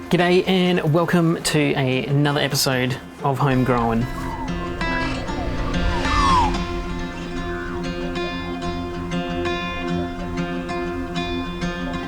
G'day and welcome to another episode of Homegrown.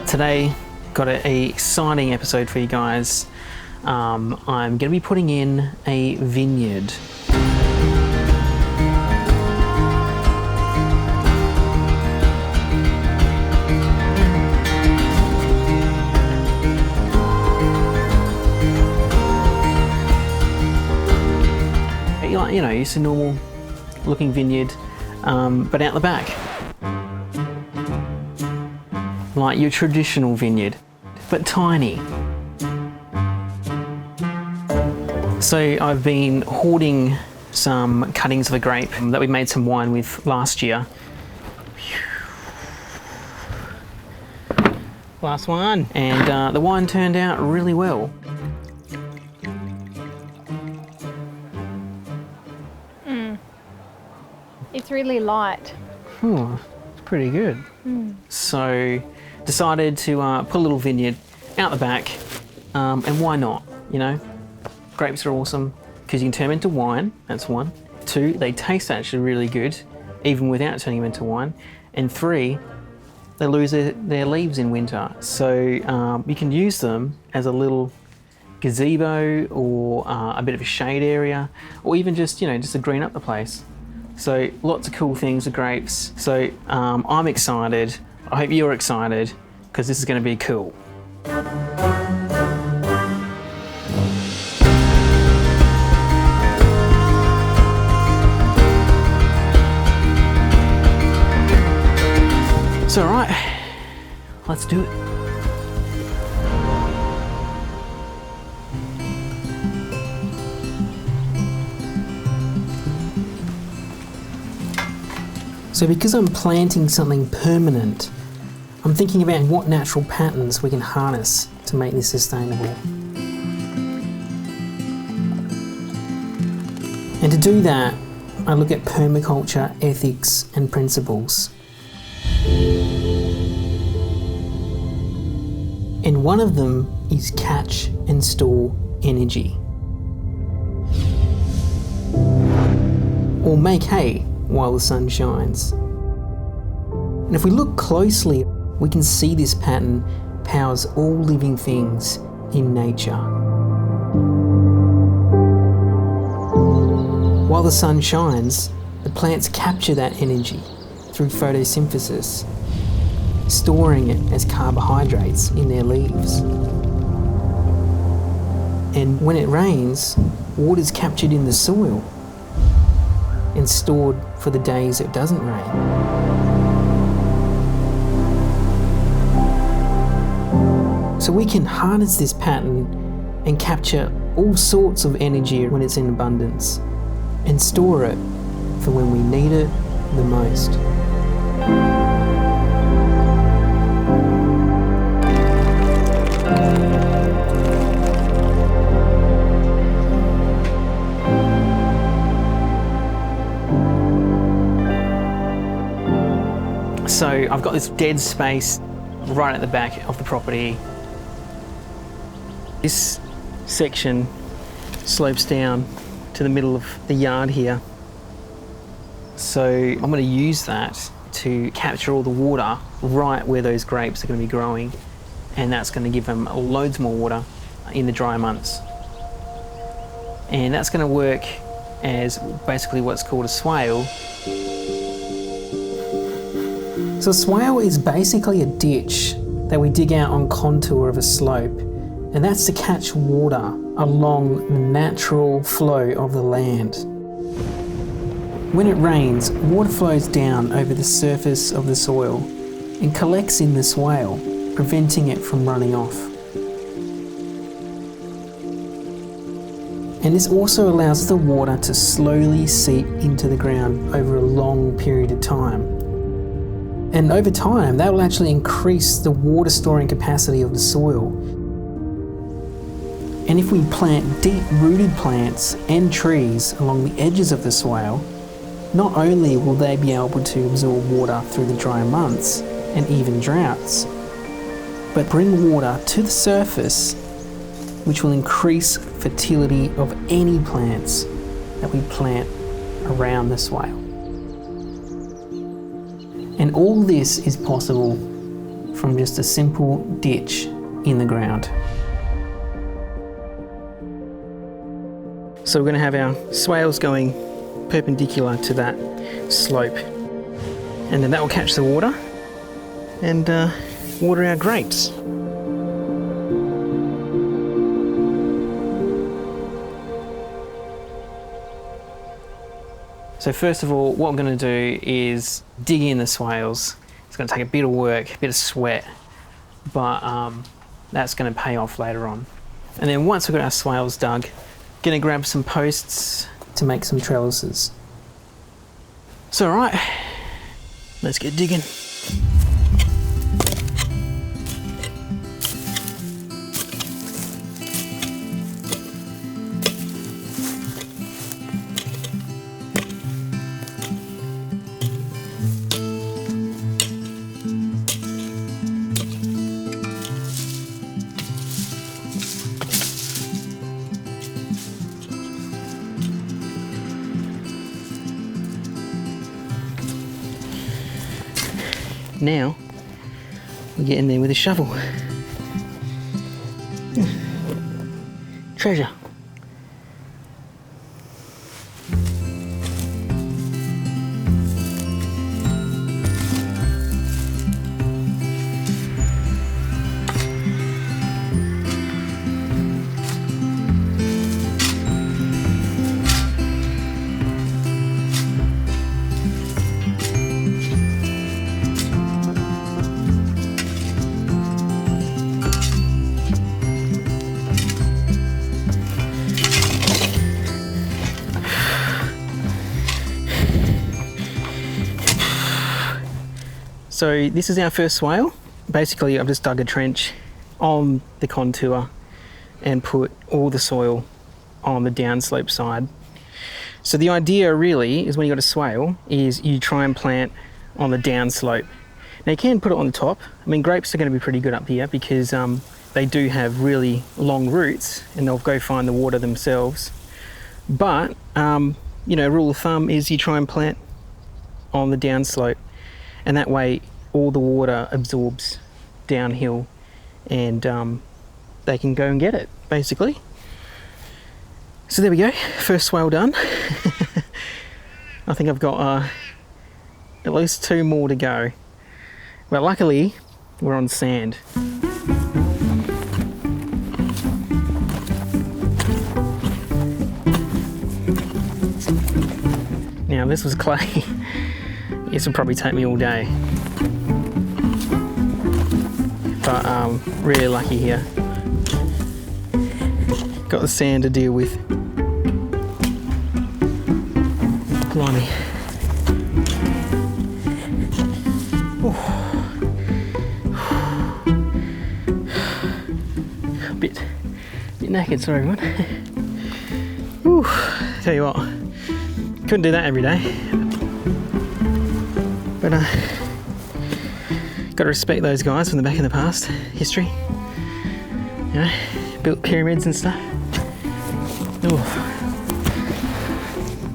Today, got an exciting episode for you guys. I'm going to be putting in a vineyard. You know, it's a normal looking vineyard, but out the back. Like your traditional vineyard, but tiny. So I've been hoarding some cuttings of a grape that we made some wine with last year. Last one. And the wine turned out really well. It's really light. Oh, it's pretty good. So decided to put a little vineyard out the back, and why not, you know? Grapes are awesome because you can turn them into wine, that's one. Two, they taste actually really good, even without turning them into wine. And three, they lose their leaves in winter. So you can use them as a little gazebo or a bit of a shade area, or even just, you know, just to green up the place. So lots of cool things with grapes. So I'm excited. I hope you're excited because this is going to be cool. So all right, let's do it. So because I'm planting something permanent, I'm thinking about what natural patterns we can harness to make this sustainable. And to do that, I look at permaculture ethics and principles. And one of them is catch and store energy. Or make hay while the sun shines. And if we look closely, we can see this pattern powers all living things in nature. While the sun shines, the plants capture that energy through photosynthesis, storing it as carbohydrates in their leaves. And when it rains, water is captured in the soil and stored for the days it doesn't rain. So we can harness this pattern and capture all sorts of energy when it's in abundance and store it for when we need it the most. So I've got this dead space right at the back of the property. This section slopes down to the middle of the yard here. So I'm going to use that to capture all the water right where those grapes are going to be growing, and that's going to give them loads more water in the dry months. And that's going to work as basically what's called a swale. So a swale is basically a ditch that we dig out on contour of a slope, and that's to catch water along the natural flow of the land. When it rains, water flows down over the surface of the soil and collects in the swale, preventing it from running off. And this also allows the water to slowly seep into the ground over a long period of time. And over time, that will actually increase the water storing capacity of the soil. And if we plant deep-rooted plants and trees along the edges of the swale, not only will they be able to absorb water through the dry months and even droughts, but bring water to the surface which will increase fertility of any plants that we plant around the swale. And all this is possible from just a simple ditch in the ground. So we're going to have our swales going perpendicular to that slope, and then that will catch the water and water our grapes. So first of all, what I'm going to do is dig in the swales. It's going to take a bit of work, a bit of sweat, but that's going to pay off later on. And then once we've got our swales dug, going to grab some posts to make some trellises. So right, let's get digging. Now we get in there with a shovel. Treasure. So this is our first swale. Basically, I've just dug a trench on the contour and put all the soil on the downslope side. So the idea really is when you've got a swale is you try and plant on the downslope. Now you can put it on the top. I mean, grapes are going to be pretty good up here because they do have really long roots and they'll go find the water themselves. But, you know, rule of thumb is you try and plant on the downslope, and that way all the water absorbs downhill and they can go and get it, basically. So there we go, first swale done. I think I've got at least 2 more to go. But luckily, we're on sand. Now, if this was clay, this would probably take me all day. But really lucky here. Got the sand to deal with. Blimey. Bit knackered, sorry everyone. Whew. Tell you what, couldn't do that every day. But got to respect those guys from the back in the past history. You know, built pyramids and stuff. Ooh.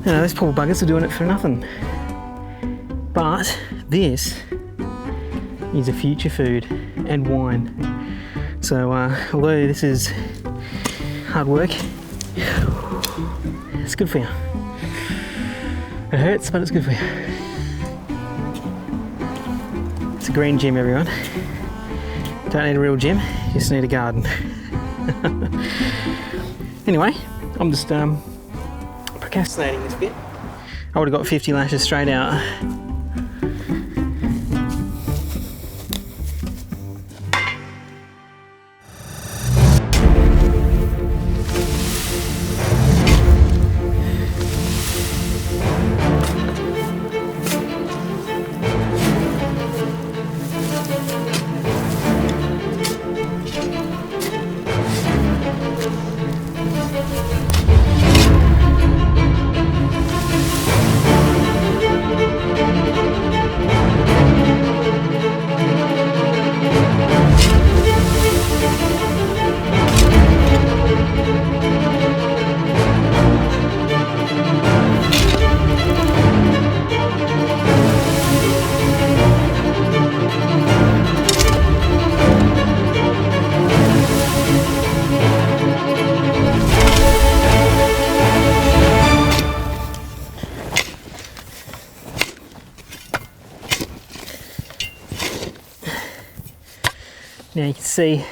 You know, those poor buggers are doing it for nothing. But this is a future food and wine. So although this is hard work, it's good for you. It hurts, but it's good for you. It's a green gym, everyone. Don't need a real gym, you just need a garden. Anyway, I'm just procrastinating this bit. I would have got 50 lashes straight out. Now you can see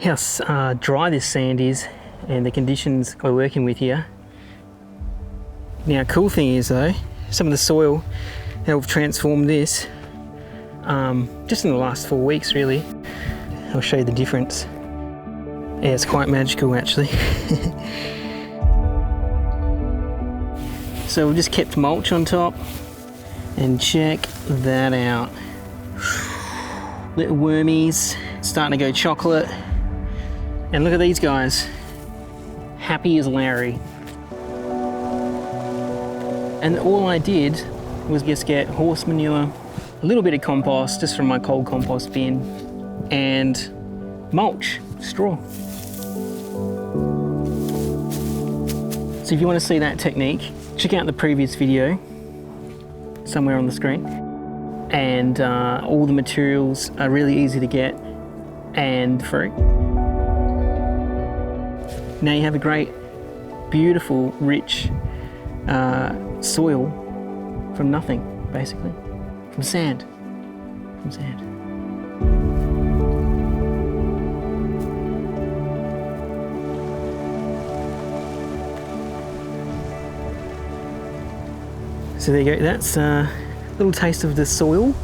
how dry this sand is and the conditions we're working with here. Now, cool thing is though, some of the soil, how we've transformed this just in the last 4 weeks really. I'll show you the difference. Yeah, it's quite magical actually. So we've just kept mulch on top, and check that out. Little wormies, starting to go chocolate. And look at these guys, happy as Larry. And all I did was just get horse manure, a little bit of compost just from my cold compost bin, and mulch, straw. So if you want to see that technique, check out the previous video somewhere on the screen. And all the materials are really easy to get and free. Now you have a great, beautiful, rich soil from nothing, basically. From sand. From sand. So there you go, that's a little taste of the soil.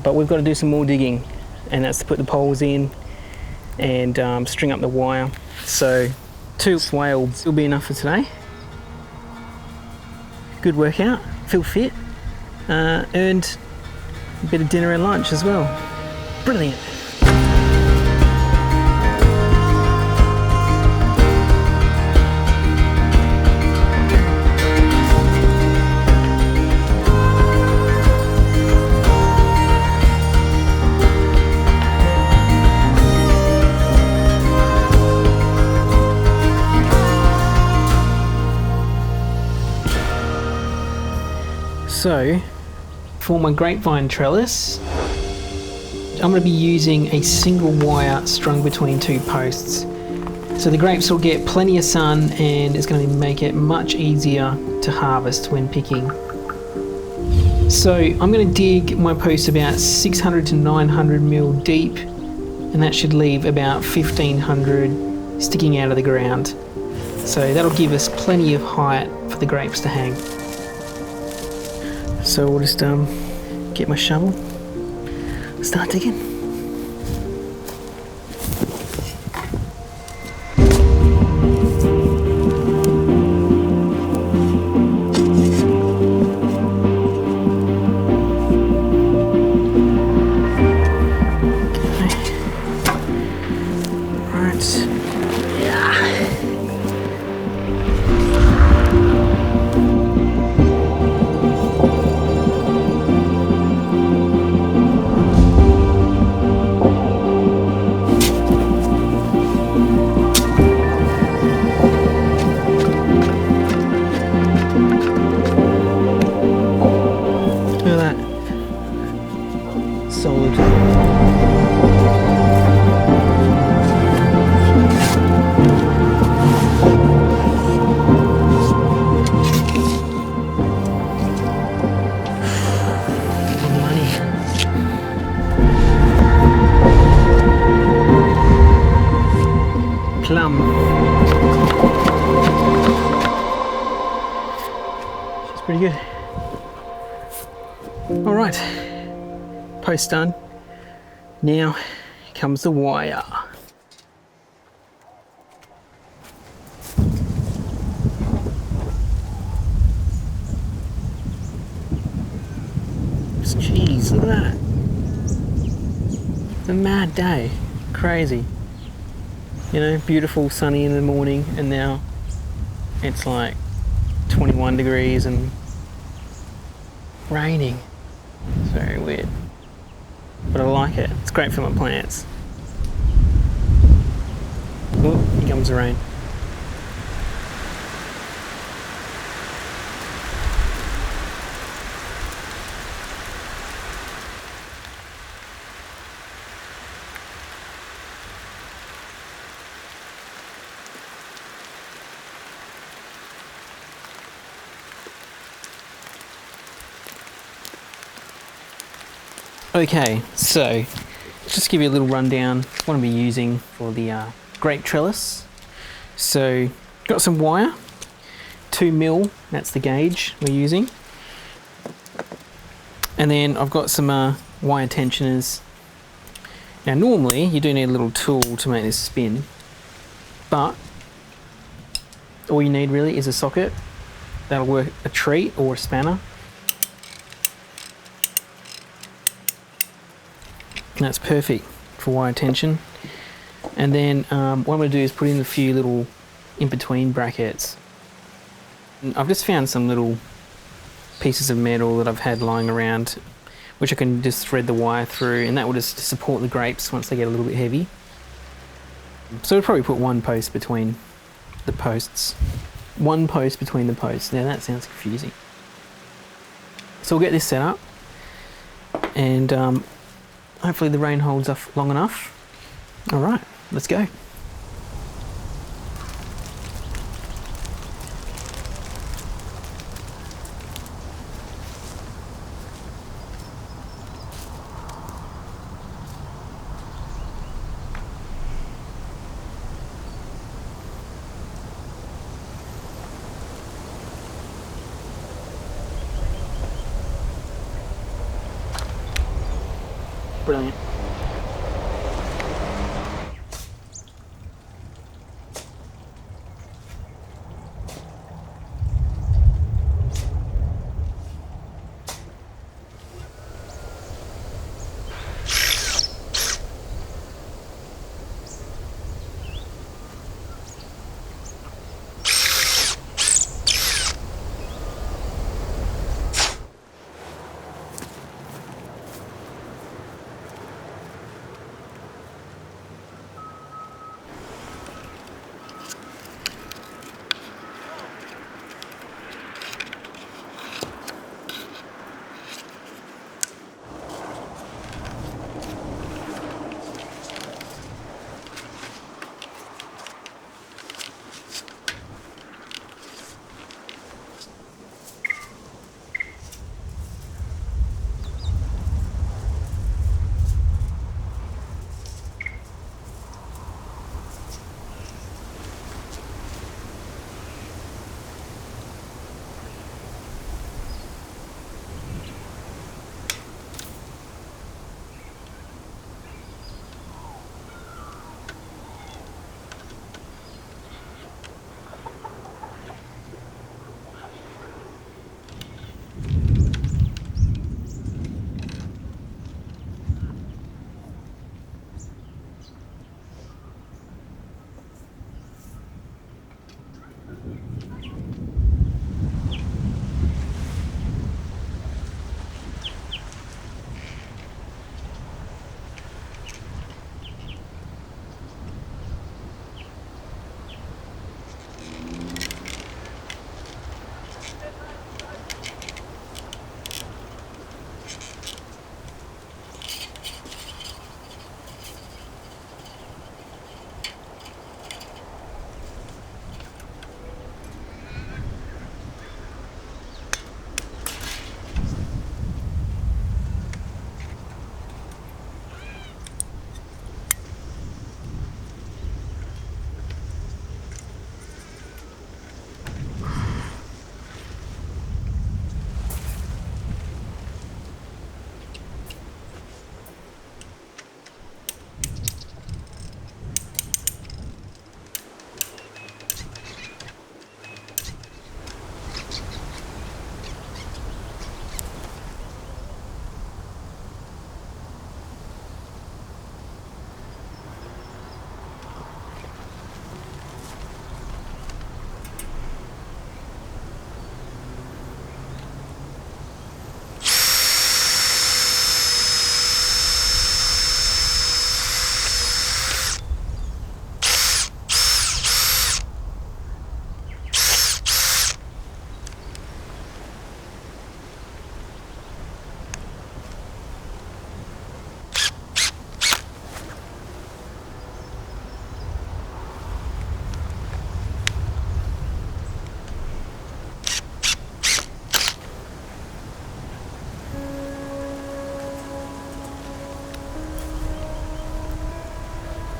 But we've got to do some more digging, and that's to put the poles in and string up the wire. So 2 swales will be enough for today. Good workout, feel fit, earned a bit of dinner and lunch as well. Brilliant. So, for my grapevine trellis, I'm going to be using a single wire strung between 2 posts. So the grapes will get plenty of sun, and it's going to make it much easier to harvest when picking. So I'm going to dig my post about 600 to 900 mil deep, and that should leave about 1500 sticking out of the ground. So that'll give us plenty of height for the grapes to hang. So we'll just get my shovel, start digging. Plum. She's pretty good. All right, post done. Now comes the wire. Jeez, look at that. It's a mad day, crazy. You know, beautiful, sunny in the morning, and now it's like 21 degrees and raining. It's very weird, but I like it. It's great for my plants. Oh, here comes the rain. Okay, so just give you a little rundown what I'm be using for the grape trellis. So got some wire, 2 mil, that's the gauge we're using. And then I've got some wire tensioners. Now normally you do need a little tool to make this spin, but all you need really is a socket. That'll work a treat or a spanner. And that's perfect for wire tension. And then what I'm going to do is put in a few little in-between brackets. And I've just found some little pieces of metal that I've had lying around, which I can just thread the wire through, and that will just support the grapes once they get a little bit heavy. So I'll probably put one post between the posts. One post between the posts. Now that sounds confusing. So we'll get this set up, and hopefully the rain holds off long enough. All right, let's go. Brilliant.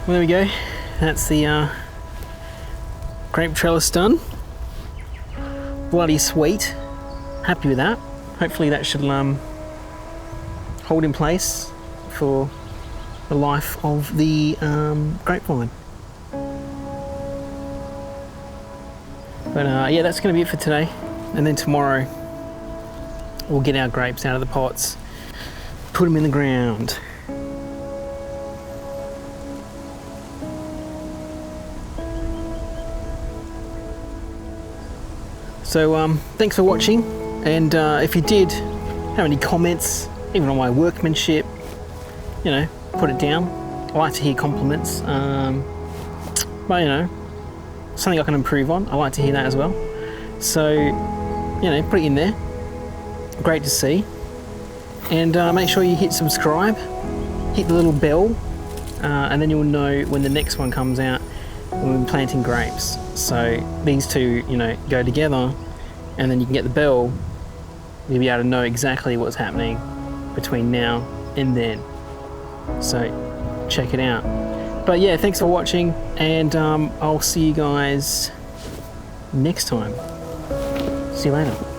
Well, there we go. That's the grape trellis done. Bloody sweet. Happy with that. Hopefully that should hold in place for the life of the grapevine. But yeah, that's going to be it for today. And then tomorrow we'll get our grapes out of the pots, put them in the ground. So thanks for watching, and if you did have any comments, even on my workmanship, you know, put it down. I like to hear compliments, but you know, something I can improve on, I like to hear that as well. So, you know, put it in there. Great to see. And make sure you hit subscribe, hit the little bell, and then you'll know when the next one comes out when we're planting grapes. So these two, you know, go together, and then you can get the bell. You'll be able to know exactly what's happening between now and then. So check it out. But yeah, thanks for watching, and I'll see you guys next time. See you later.